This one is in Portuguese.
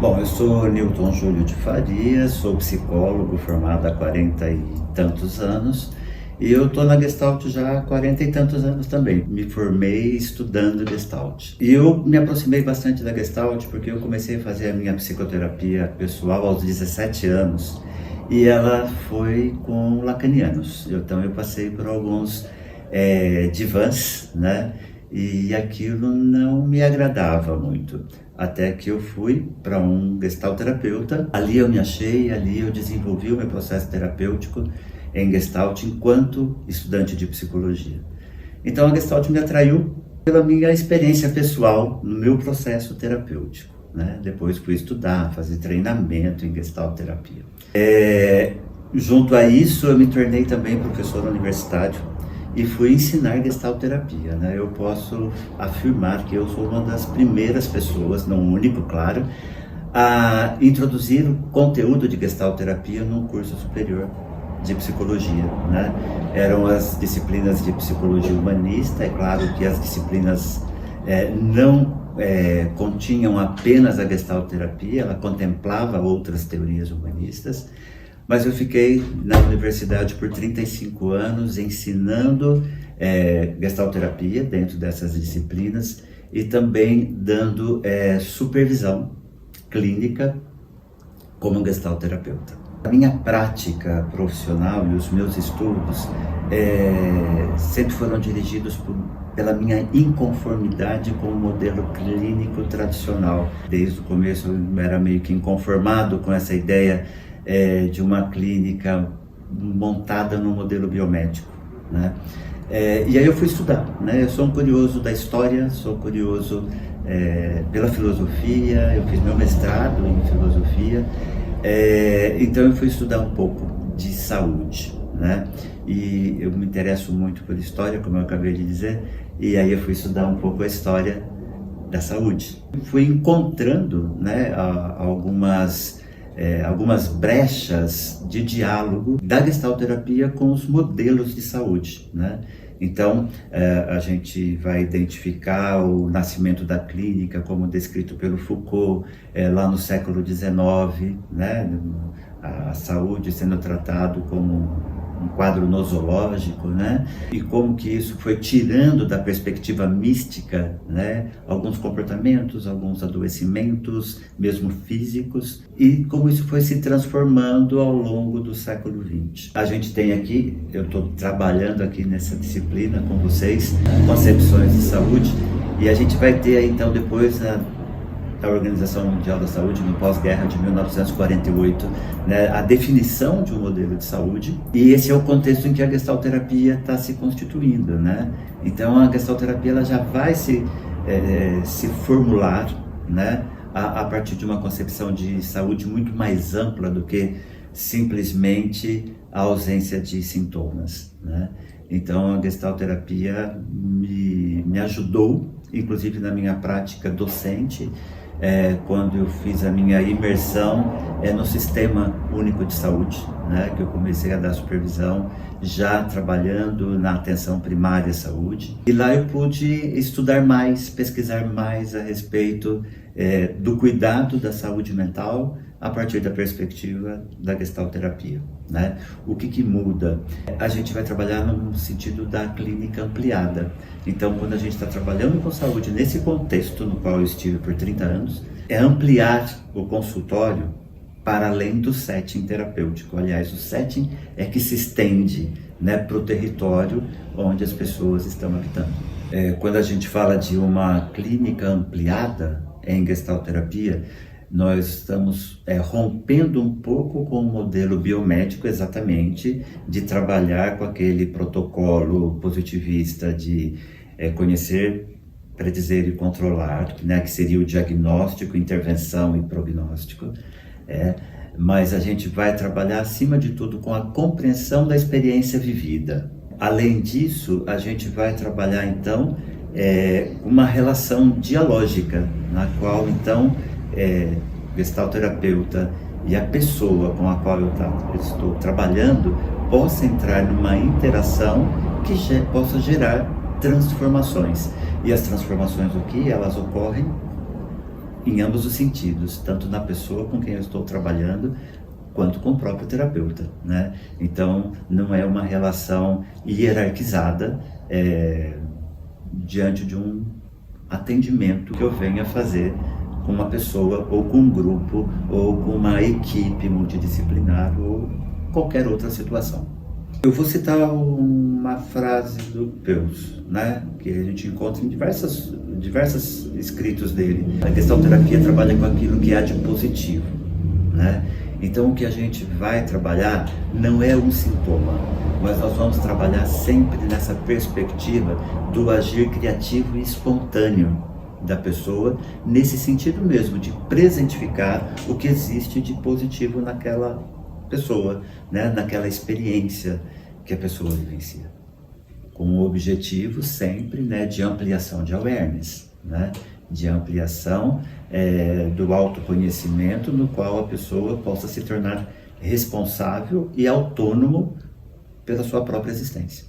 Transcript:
Bom, eu sou Newton Júlio de Faria, sou psicólogo formado há 40 e tantos anos e eu estou na Gestalt já há 40 e tantos anos também. Me formei estudando Gestalt. E eu me aproximei bastante da Gestalt porque eu comecei a fazer a minha psicoterapia pessoal aos 17 anos e ela foi com lacanianos. Então eu passei por alguns divãs, né? E aquilo não me agradava muito. Até que eu fui para um gestalterapeuta. Ali eu me achei, ali eu desenvolvi o meu processo terapêutico em Gestalt enquanto estudante de psicologia. Então a Gestalt me atraiu pela minha experiência pessoal no meu processo terapêutico, né? Depois fui estudar, fazer treinamento em gestalterapia. Junto a isso eu me tornei também professor universitário e fui ensinar gestalterapia, né? Eu posso afirmar que eu sou uma das primeiras pessoas, não único, claro, a introduzir o conteúdo de gestalterapia num curso superior de psicologia, né? Eram as disciplinas de psicologia humanista. É claro que as disciplinas não continham apenas a gestalterapia, ela contemplava outras teorias humanistas. Mas eu fiquei na universidade por 35 anos ensinando gestalterapia dentro dessas disciplinas e também dando supervisão clínica como gestalterapeuta. A minha prática profissional e os meus estudos sempre foram dirigidos pela minha inconformidade com o modelo clínico tradicional. Desde o começo eu era meio que inconformado com essa ideia de uma clínica montada no modelo biomédico, né? E aí eu fui estudar, né? Eu sou um curioso da história, sou curioso pela filosofia, eu fiz meu mestrado em filosofia, então eu fui estudar um pouco de saúde, né? E eu me interesso muito por história, como eu acabei de dizer, e aí eu fui estudar um pouco a história da saúde. Fui encontrando, né, algumas brechas de diálogo da gestalterapia com os modelos de saúde, né? Então, a gente vai identificar o nascimento da clínica como descrito pelo Foucault lá no século XIX, né? A saúde sendo tratado como um quadro nosológico, né? E como que isso foi tirando da perspectiva mística, né, alguns comportamentos, alguns adoecimentos, mesmo físicos, e como isso foi se transformando ao longo do século XX. A gente tem aqui, eu estou trabalhando aqui nessa disciplina com vocês, concepções de saúde, e a gente vai ter aí, então, depois da Organização Mundial da Saúde, no pós-guerra de 1948, né, a definição de um modelo de saúde, e esse é o contexto em que a gestalterapia está se constituindo, né? Então a gestalterapia ela já vai se formular, né, a partir de uma concepção de saúde muito mais ampla do que simplesmente a ausência de sintomas, né? Então a gestalterapia me ajudou, inclusive na minha prática docente, quando eu fiz a minha imersão no Sistema Único de Saúde, né, que eu comecei a dar supervisão já trabalhando na atenção primária à saúde. E lá eu pude estudar mais, pesquisar mais a respeito do cuidado da saúde mental a partir da perspectiva da gestalterapia, né? O que muda? A gente vai trabalhar no sentido da clínica ampliada. Então, quando a gente está trabalhando com saúde nesse contexto no qual eu estive por 30 anos, é ampliar o consultório para além do setting terapêutico. Aliás, o setting é que se estende, né, para o território onde as pessoas estão habitando. Quando a gente fala de uma clínica ampliada em gestalterapia, nós estamos rompendo um pouco com o modelo biomédico, exatamente, de trabalhar com aquele protocolo positivista de conhecer, predizer e controlar, né, que seria o diagnóstico, intervenção e prognóstico. Mas a gente vai trabalhar, acima de tudo, com a compreensão da experiência vivida. Além disso, a gente vai trabalhar, então, uma relação dialógica, na qual, então, gestalterapeuta e a pessoa com a qual eu estou trabalhando possa entrar numa interação que possa gerar transformações. E as transformações aqui, elas ocorrem em ambos os sentidos, tanto na pessoa com quem eu estou trabalhando, quanto com o próprio terapeuta, né? Então, não é uma relação hierarquizada diante de um atendimento que eu venha fazer com uma pessoa, ou com um grupo, ou com uma equipe multidisciplinar, ou qualquer outra situação. Eu vou citar uma frase do Peus, né, que a gente encontra em diversos escritos dele. A gestalterapia trabalha com aquilo que há de positivo, né? Então o que a gente vai trabalhar não é um sintoma, mas nós vamos trabalhar sempre nessa perspectiva do agir criativo e espontâneo da pessoa, nesse sentido mesmo, de presentificar o que existe de positivo naquela pessoa, né, naquela experiência que a pessoa vivencia, com o objetivo sempre, né, de ampliação de awareness, né, de ampliação do autoconhecimento, no qual a pessoa possa se tornar responsável e autônomo pela sua própria existência.